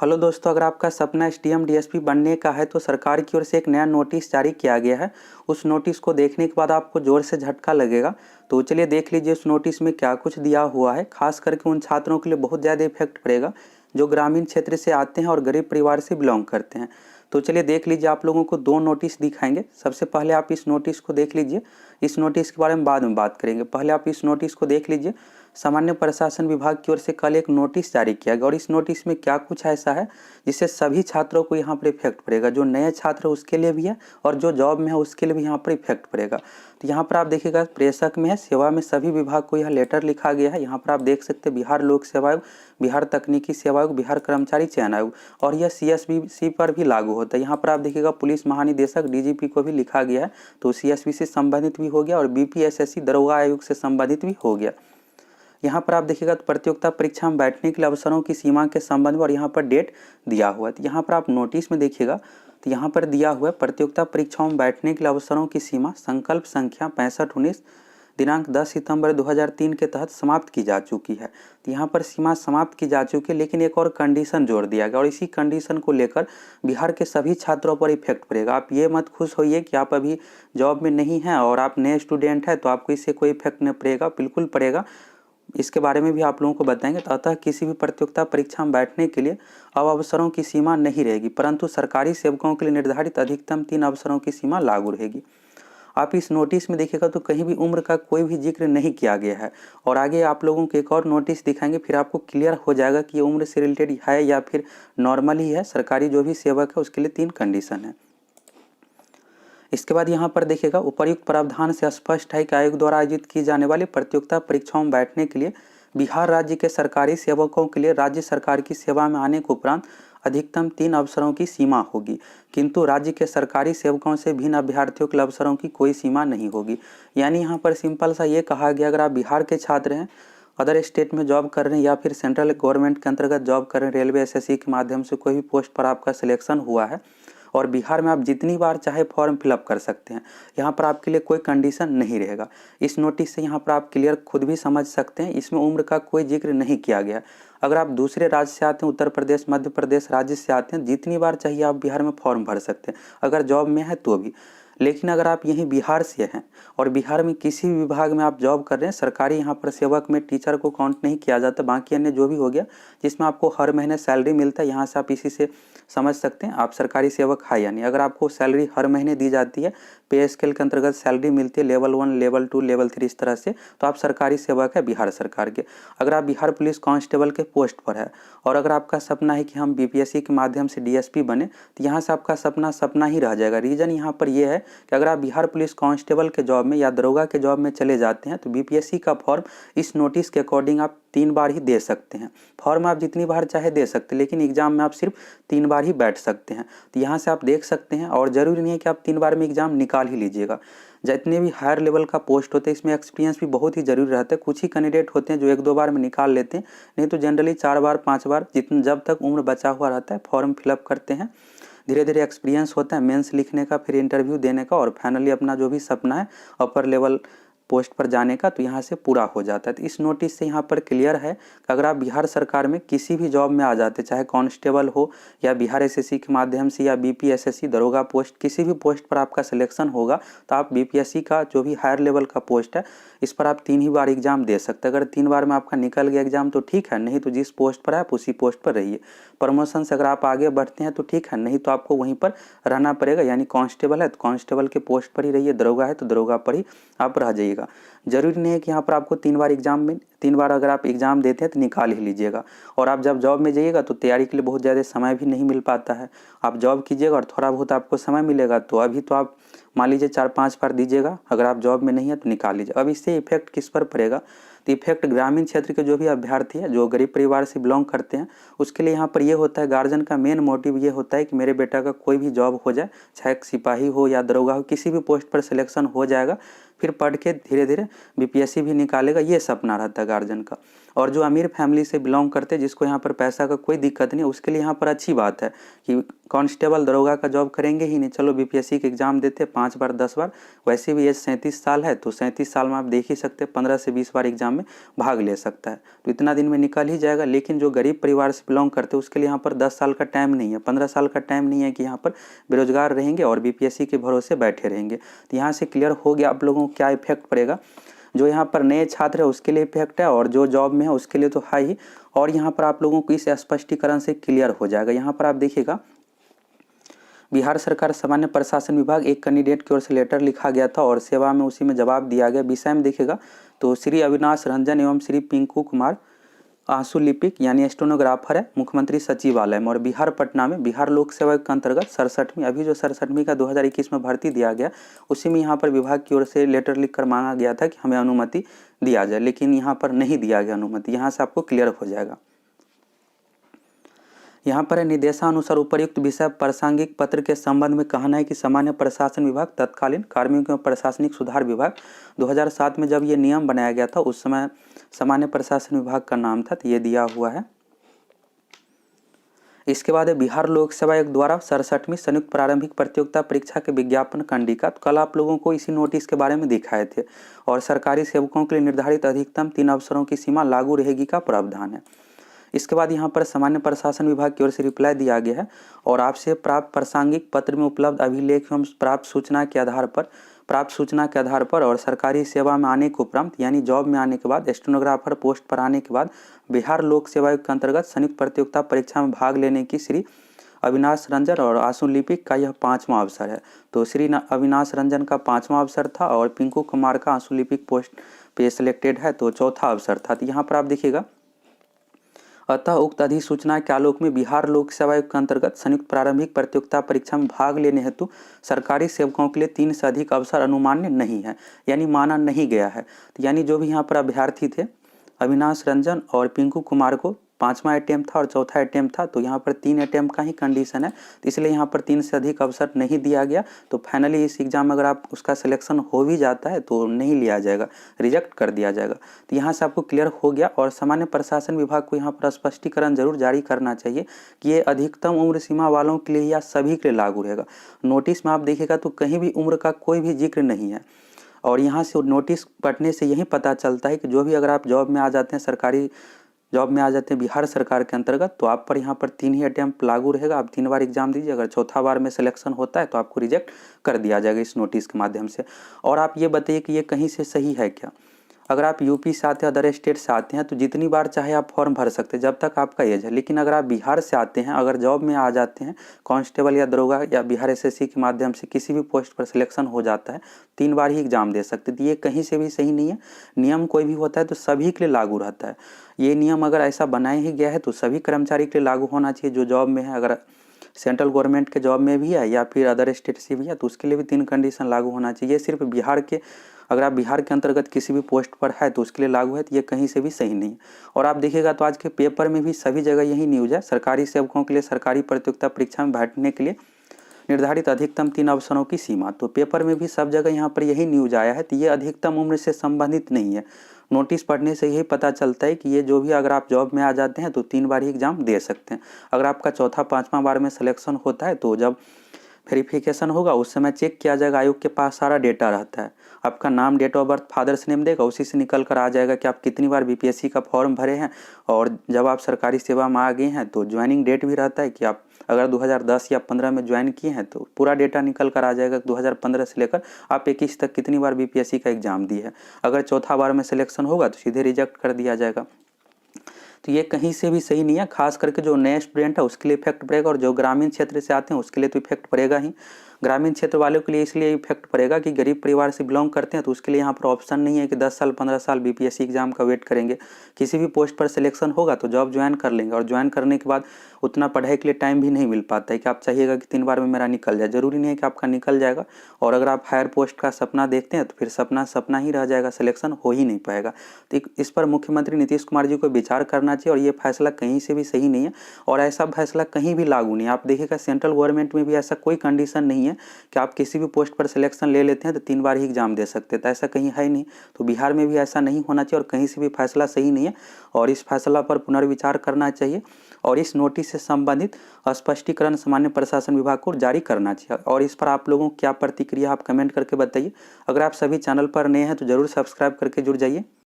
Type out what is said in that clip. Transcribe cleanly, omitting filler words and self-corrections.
Hello दोस्तों, अगर आपका सपना एसडीएम डीएसपी बनने का है तो सरकार की ओर से एक नया नोटिस जारी किया गया है। उस नोटिस को देखने के बाद आपको जोर से झटका लगेगा। तो चलिए देख लीजिए उस नोटिस में क्या कुछ दिया हुआ है। खास करके उन छात्रों के लिए बहुत ज़्यादा इफेक्ट पड़ेगा जो ग्रामीण क्षेत्र से आते हैं और गरीब परिवार से बिलोंग करते हैं। तो चलिए देख लीजिए, आप लोगों को दो नोटिस दिखाएंगे। सबसे पहले आप इस नोटिस को देख लीजिए। इस नोटिस के बारे में बाद में बात करेंगे, पहले आप इस नोटिस को देख लीजिए। सामान्य प्रशासन विभाग की ओर से कल एक नोटिस जारी किया गया और इस नोटिस में क्या कुछ ऐसा है जिससे सभी छात्रों को यहाँ पर इफेक्ट पड़ेगा। जो नए छात्र है उसके लिए भी है और जो जॉब में है उसके लिए भी यहाँ पर इफेक्ट पड़ेगा। तो यहाँ पर आप देखिएगा, प्रेषक में है, सेवा में सभी विभाग को यह लेटर लिखा गया है। यहाँ पर आप देख सकते हैं बिहार लोक सेवा आयोग, बिहार तकनीकी सेवा आयोग, बिहार कर्मचारी चयन आयोग, और यह सीएसबी पर भी लागू होता है। यहाँ पर आप देखिएगा पुलिस महानिदेशक डीजीपी को भी लिखा गया है, तो सीएसबी से संबंधित भी हो गया और बीपीएसएससी दरोगा आयोग से संबंधित भी हो गया। यहाँ पर आप देखिएगा तो प्रतियोगिता परीक्षा में बैठने के लिए अवसरों की सीमा के संबंध में और यहाँ पर डेट दिया हुआ है। तो यहाँ पर आप नोटिस में देखिएगा तो यहाँ पर दिया हुआ है प्रतियोगिता परीक्षाओं में बैठने के लिए अवसरों की सीमा संकल्प संख्या 6519 दिनांक 10 सितंबर 2003 के तहत समाप्त की जा चुकी है। तो यहाँ पर सीमा समाप्त की जा चुकी है, लेकिन एक और कंडीशन जोड़ दिया गया और इसी कंडीशन को लेकर बिहार के सभी छात्रों पर इफेक्ट पड़ेगा। आप ये मत खुश होइए कि आप अभी जॉब में नहीं हैं और आप नए स्टूडेंट हैं तो आपको इससे कोई इफेक्ट नहीं पड़ेगा, बिल्कुल पड़ेगा। इसके बारे में भी आप लोगों को बताएंगे। तो अतः किसी भी प्रतियोगिता परीक्षा में बैठने के लिए अब अवसरों की सीमा नहीं रहेगी, परंतु सरकारी सेवकों के लिए निर्धारित अधिकतम 3 अवसरों की सीमा लागू रहेगी। आप इस नोटिस में देखिएगा तो कहीं भी उम्र का कोई भी जिक्र नहीं किया गया है। और आगे आप लोगों को एक और नोटिस दिखाएंगे, फिर आपको क्लियर हो जाएगा कि ये उम्र से रिलेटेड है या फिर नॉर्मल ही है। सरकारी जो भी सेवक है उसके लिए 3 कंडीशन है। इसके बाद यहाँ पर देखिएगा, उपर्युक्त प्रावधान से स्पष्ट है कि आयोग द्वारा आयोजित की जाने वाली प्रतियोगिता परीक्षाओं में बैठने के लिए बिहार राज्य के सरकारी सेवकों के लिए राज्य सरकार की सेवा में आने के उपरांत अधिकतम 3 अवसरों की सीमा होगी, किंतु राज्य के सरकारी सेवकों से भिन्न अभ्यर्थियों के अवसरों की कोई सीमा नहीं होगी। यानी यहाँ पर सिंपल सा ये कहा गया, अगर आप बिहार के छात्र हैं, अदर स्टेट में जॉब कर रहे हैं या फिर सेंट्रल गवर्नमेंट के अंतर्गत जॉब कर रहे हैं, रेलवे एसएससी के माध्यम से कोई भी पोस्ट पर आपका सिलेक्शन हुआ है और बिहार में आप जितनी बार चाहे फॉर्म फिलअप कर सकते हैं। यहाँ पर आपके लिए कोई कंडीशन नहीं रहेगा। इस नोटिस से यहाँ पर आप क्लियर खुद भी समझ सकते हैं, इसमें उम्र का कोई जिक्र नहीं किया गया। अगर आप दूसरे राज्य से आते हैं, उत्तर प्रदेश, मध्य प्रदेश राज्य से आते हैं, जितनी बार चाहिए आप बिहार में फॉर्म भर सकते हैं, अगर जॉब में है तो भी। लेकिन अगर आप यहीं बिहार से हैं और बिहार में किसी भी विभाग में आप जॉब कर रहे हैं, सरकारी यहाँ पर सेवक में टीचर को काउंट नहीं किया जाता, बाकी अन्य जो भी हो गया जिसमें आपको हर महीने सैलरी मिलता है, यहाँ से आप इसी से समझ सकते हैं आप सरकारी सेवक है या नहीं। अगर आपको सैलरी हर महीने दी जाती है, पे स्केल के अंतर्गत सैलरी मिलती है, लेवल 1, लेवल 2, लेवल 3 इस तरह से, तो आप सरकारी सेवक है बिहार सरकार के। अगर आप बिहार पुलिस कांस्टेबल के पोस्ट पर है और अगर आपका सपना है कि हम बीपीएससी के माध्यम से डीएसपी बने, तो यहाँ से आपका सपना सपना ही रह जाएगा। रीज़न यहाँ पर यह है कि अगर आप बिहार पुलिस कांस्टेबल के जॉब में या दरोगा के जॉब में चले जाते हैं तो बीपीएससी का फॉर्म इस नोटिस के अकॉर्डिंग आप 3 बार ही दे सकते हैं। फॉर्म आप जितनी बार चाहे दे सकते हैं, लेकिन एग्जाम में आप सिर्फ 3 बार ही बैठ सकते हैं। तो यहाँ से आप देख सकते हैं, और ज़रूरी नहीं है कि आप 3 बार में एग्जाम निकाल ही लीजिएगा। जितने भी हायर लेवल का पोस्ट होते हैं इसमें एक्सपीरियंस भी बहुत ही ज़रूरी रहता है। कुछ ही कैंडिडेट होते हैं जो 1-2 बार में निकाल लेते हैं, नहीं तो जनरली 4 बार 5 बार जब तक उम्र बचा हुआ रहता है फॉर्म फिलअप करते हैं। धीरे धीरे एक्सपीरियंस होता है मेंस लिखने का, फिर इंटरव्यू देने का और फाइनली अपना जो भी सपना है अपर लेवल पोस्ट पर जाने का, तो यहाँ से पूरा हो जाता है। तो इस नोटिस से यहाँ पर क्लियर है कि अगर आप बिहार सरकार में किसी भी जॉब में आ जाते, चाहे कांस्टेबल हो या बिहार एसएससी के माध्यम से या बीपीएसएससी दरोगा पोस्ट, किसी भी पोस्ट पर आपका सिलेक्शन होगा तो आप बीपीएससी का जो भी हायर लेवल का पोस्ट है इस पर आप 3 ही बार एग्जाम दे सकते हैं। अगर 3 बार में आपका निकल गया एग्जाम तो ठीक है, नहीं तो जिस पोस्ट पर है आप उसी पोस्ट पर रहिए। प्रमोशन से अगर आप आगे बढ़ते हैं तो ठीक है, नहीं तो आपको वहीं पर रहना पड़ेगा। यानी कांस्टेबल है तो कांस्टेबल के पोस्ट पर ही रहिए, दरोगा है तो दरोगा पर ही आप रह जाइएगा। जरूरी नहीं है कि यहाँ पर आपको 3 बार एग्जाम में 3 बार अगर आप एग्जाम देते हैं तो निकाल ही लीजिएगा। और आप जब जॉब में जाइएगा तो तैयारी के लिए बहुत ज़्यादा समय भी नहीं मिल पाता है। आप जॉब कीजिएगा और थोड़ा बहुत आपको समय मिलेगा, तो अभी तो आप मान लीजिए 4-5 बार दीजिएगा, अगर आप जॉब में नहीं है तो निकाल लीजिए। अब इससे इफेक्ट किस पर पड़ेगा, तो इफेक्ट ग्रामीण क्षेत्र के जो भी अभ्यर्थी है जो गरीब परिवार से बिलोंग करते हैं उसके लिए यहाँ पर ये होता है, गार्जियन का मेन मोटिव ये होता है कि मेरे बेटा का कोई भी जॉब हो जाए, चाहे सिपाही हो या दरोगा हो, किसी भी पोस्ट पर सिलेक्शन हो जाएगा, फिर पढ़ के धीरे धीरे बीपीएससी भी निकालेगा, ये सपना रहता है गार्जियन का। और जो अमीर फैमिली से बिलोंग करते हैं, जिसको यहाँ पर पैसा का कोई दिक्कत नहीं, उसके लिए यहाँ पर अच्छी बात है कि कांस्टेबल दरोगा का जॉब करेंगे ही नहीं, चलो बीपीएससी के एग्जाम देते 5 बार 10 बार, वैसे भी एज 37 साल है, तो 37 साल में आप देख ही सकते हैं 15 से 20 बार एग्जाम में भाग ले सकता है, तो इतना दिन में निकल ही जाएगा। लेकिन जो गरीब परिवार से बिलोंग करते हैं उसके लिए यहाँ पर 10 साल का टाइम नहीं है, 15 साल का टाइम नहीं है कि यहाँ पर बेरोजगार रहेंगे और बीपीएससी के भरोसे बैठे रहेंगे। तो यहाँ से क्लियर हो गया आप लोगों को क्या इफेक्ट पड़ेगा। जो यहाँ पर नए छात्र है उसके लिए इफेक्ट है, और जो जॉब में है उसके लिए तो है ही। और यहाँ पर आप लोगों को इस स्पष्टीकरण से क्लियर हो जाएगा। यहाँ पर आप देखिएगा, बिहार सरकार सामान्य प्रशासन विभाग, एक कैंडिडेट की ओर से लेटर लिखा गया था और सेवा में उसी में जवाब दिया गया। विषय में देखिएगा तो श्री अविनाश रंजन एवं श्री पिंकू कुमार आंसू लिपिक यानी स्टेनोग्राफर है, मुख्यमंत्री सचिवालय में, और बिहार पटना में बिहार लोक सेवा के अंतर्गत 67वीं, अभी जो 67वीं का 2021 में भर्ती दिया गया, उसी में यहाँ पर विभाग की ओर से लेटर लिखकर मांगा गया था कि हमें अनुमति दिया जाए, लेकिन यहाँ पर नहीं दिया गया अनुमति। यहाँ से आपको क्लियर हो जाएगा। यहाँ पर निर्देशानुसार उपर्युक्त विषय प्रासंगिक पत्र के संबंध में कहना है कि सामान्य प्रशासन विभाग तत्कालीन कार्मिक एवं प्रशासनिक सुधार विभाग 2007 में जब ये नियम बनाया गया था उस समय सामान्य प्रशासन विभाग का नाम था, तो ये दिया हुआ है। इसके बाद है बिहार लोक सेवा आयोग द्वारा 67वीं संयुक्त प्रारंभिक प्रतियोगिता परीक्षा के विज्ञापन कंडिका। तो कल आप लोगों को इसी नोटिस के बारे में दिखाए थे, और सरकारी सेवकों के लिए निर्धारित अधिकतम 3 अवसरों की सीमा लागू रहेगी का प्रावधान है। इसके बाद यहाँ पर सामान्य प्रशासन विभाग की ओर से रिप्लाई दिया गया है, और आपसे प्राप्त प्रासंगिक पत्र में उपलब्ध अभिलेख एवं प्राप्त सूचना के आधार पर और सरकारी सेवा में आने के उपरांत यानी जॉब में आने के बाद, स्टेनोग्राफर पोस्ट पर आने के बाद बिहार लोक सेवा आयोग के अंतर्गत संयुक्त प्रतियोगिता परीक्षा में भाग लेने की श्री अविनाश रंजन और आंसू लिपिक का यह 5वां अवसर है। तो श्री अविनाश रंजन का 5वां अवसर था और पिंकू कुमार का आंसू लिपिक पोस्ट पे सिलेक्टेड है तो चौथा अवसर था। तो यहाँ पर आप देखिएगा, अतः उक्त अधिसूचना के आलोक में बिहार लोक सेवा आयोग के अंतर्गत संयुक्त प्रारंभिक प्रतियोगिता परीक्षा में भाग लेने हेतु सरकारी सेवकों के लिए 3 से अधिक अवसर अनुमान्य नहीं है, यानी माना नहीं गया है। तो यानी जो भी यहाँ पर अभ्यर्थी थे अविनाश रंजन और पिंकू कुमार को 5वां अटेम्प्ट था और चौथा अटेम्प्ट था, तो यहाँ पर 3 अटेम्प्ट का ही कंडीशन है, तो इसलिए यहाँ पर 3 से अधिक अवसर नहीं दिया गया। तो फाइनली इस एग्जाम में अगर आप उसका सिलेक्शन हो भी जाता है तो नहीं लिया जाएगा, रिजेक्ट कर दिया जाएगा। तो यहाँ से आपको क्लियर हो गया। और सामान्य प्रशासन विभाग को यहाँ पर स्पष्टीकरण जरूर जारी करना चाहिए कि ये अधिकतम उम्र सीमा वालों के लिए या सभी के लिए लागू रहेगा। नोटिस में आप देखिएगा तो कहीं भी उम्र का कोई भी जिक्र नहीं है, और यहाँ से नोटिस पढ़ने से यही पता चलता है कि जो भी अगर आप जॉब में आ जाते हैं, सरकारी जॉब में आ जाते हैं बिहार सरकार के अंतर्गत, तो आप पर यहाँ पर 3 ही अटेम्प्ट लागू रहेगा। आप 3 बार एग्जाम दीजिए, अगर चौथा बार में सिलेक्शन होता है तो आपको रिजेक्ट कर दिया जाएगा इस नोटिस के माध्यम से। और आप ये बताइए कि ये कहीं से सही है क्या? अगर आप यूपी से आते हैं, अदर स्टेट से आते हैं, तो जितनी बार चाहे आप फॉर्म भर सकते हैं जब तक आपका एज है। लेकिन अगर आप बिहार से आते हैं, अगर जॉब में आ जाते हैं, कांस्टेबल या दरोगा या बिहार एसएससी के माध्यम से किसी भी पोस्ट पर सिलेक्शन हो जाता है, 3 बार ही एग्जाम दे सकते हैं। तो ये कहीं से भी सही नहीं है। नियम कोई भी होता है तो सभी के लिए लागू रहता है। ये नियम अगर ऐसा बनाया ही गया है तो सभी कर्मचारी के लिए लागू होना चाहिए जो जॉब में है। अगर सेंट्रल गवर्नमेंट के जॉब में भी है या फिर अदर स्टेट से भी है तो उसके लिए भी 3 कंडीशन लागू होना चाहिए। सिर्फ बिहार के, अगर आप बिहार के अंतर्गत किसी भी पोस्ट पर है तो उसके लिए लागू है, तो ये कहीं से भी सही नहीं है। और आप देखिएगा तो आज के पेपर में भी सभी जगह यही न्यूज़ है, सरकारी सेवकों के लिए सरकारी प्रतियोगिता परीक्षा में बैठने के लिए निर्धारित अधिकतम 3 अवसरों की सीमा। तो पेपर में भी सब जगह यहाँ पर यही न्यूज़ आया है, तो ये अधिकतम उम्र से संबंधित नहीं है। नोटिस पढ़ने से यही पता चलता है कि ये जो भी अगर आप जॉब में आ जाते हैं तो 3 बार ही एग्जाम दे सकते हैं। अगर आपका चौथा 5वां बार में सिलेक्शन होता है तो जब वेरिफिकेशन होगा उस समय चेक किया जाएगा, आयोग के पास सारा डेटा रहता है, आपका नाम, date of birth, father's name देगा, उसी से निकल कर आ जाएगा कि आप कितनी बार बीपीएससी का फॉर्म भरे हैं। और जब आप सरकारी सेवा में आ गए हैं तो ज्वाइनिंग डेट भी रहता है कि आप अगर 2010 या 15 में ज्वाइन किए हैं तो पूरा डेटा निकल कर आ जाएगा 2015 से लेकर आप 21 तक कितनी बार बीपीएससी का एग्जाम दिए है। अगर चौथा बार में सिलेक्शन होगा तो सीधे रिजेक्ट कर दिया जाएगा। तो ये कहीं से भी सही नहीं है। खास करके जो नए स्टूडेंट है उसके लिए इफेक्ट पड़ेगा, और जो ग्रामीण क्षेत्र से आते हैं उसके लिए तो इफेक्ट पड़ेगा ही। ग्रामीण क्षेत्र वालों के लिए इसलिए इफेक्ट पड़ेगा कि गरीब परिवार से बिलोंग करते हैं तो उसके लिए यहाँ पर ऑप्शन नहीं है कि 10 साल 15 साल बीपीएससी एग्जाम का वेट करेंगे। किसी भी पोस्ट पर सिलेक्शन होगा तो जॉब ज्वाइन कर लेंगे, और ज्वाइन करने के बाद उतना पढ़ाई के लिए टाइम भी नहीं मिल पाता है कि आप चाहिएगा कि 3 बार में मेरा निकल जाए। जरूरी नहीं है कि आपका निकल जाएगा, और अगर आप हायर पोस्ट का सपना देखते हैं तो फिर सपना ही रह जाएगा, सिलेक्शन हो ही नहीं पाएगा। तो इस पर मुख्यमंत्री नीतीश कुमार जी को विचार करना चाहिए, और ये फैसला कहीं से भी सही नहीं है और ऐसा फैसला कहीं भी लागू नहीं है। आप देखिएगा सेंट्रल गवर्नमेंट में भी ऐसा कोई कंडीशन नहीं है है कि आप किसी भी पोस्ट पर सिलेक्शन ले लेते हैं तो 3 बार ही एग्ज़ाम दे सकते हैं, तो ऐसा कहीं है नहीं। तो बिहार में भी ऐसा नहीं होना चाहिए और कहीं से भी फैसला सही नहीं है और इस फैसला पर पुनर्विचार करना चाहिए और इस नोटिस से संबंधित स्पष्टीकरण सामान्य प्रशासन विभाग को जारी करना चाहिए। और इस पर आप लोगों की क्या प्रतिक्रिया आप कमेंट करके बताइए। अगर आप सभी चैनल पर नए हैं तो ज़रूर सब्सक्राइब करके जुड़ जाइए।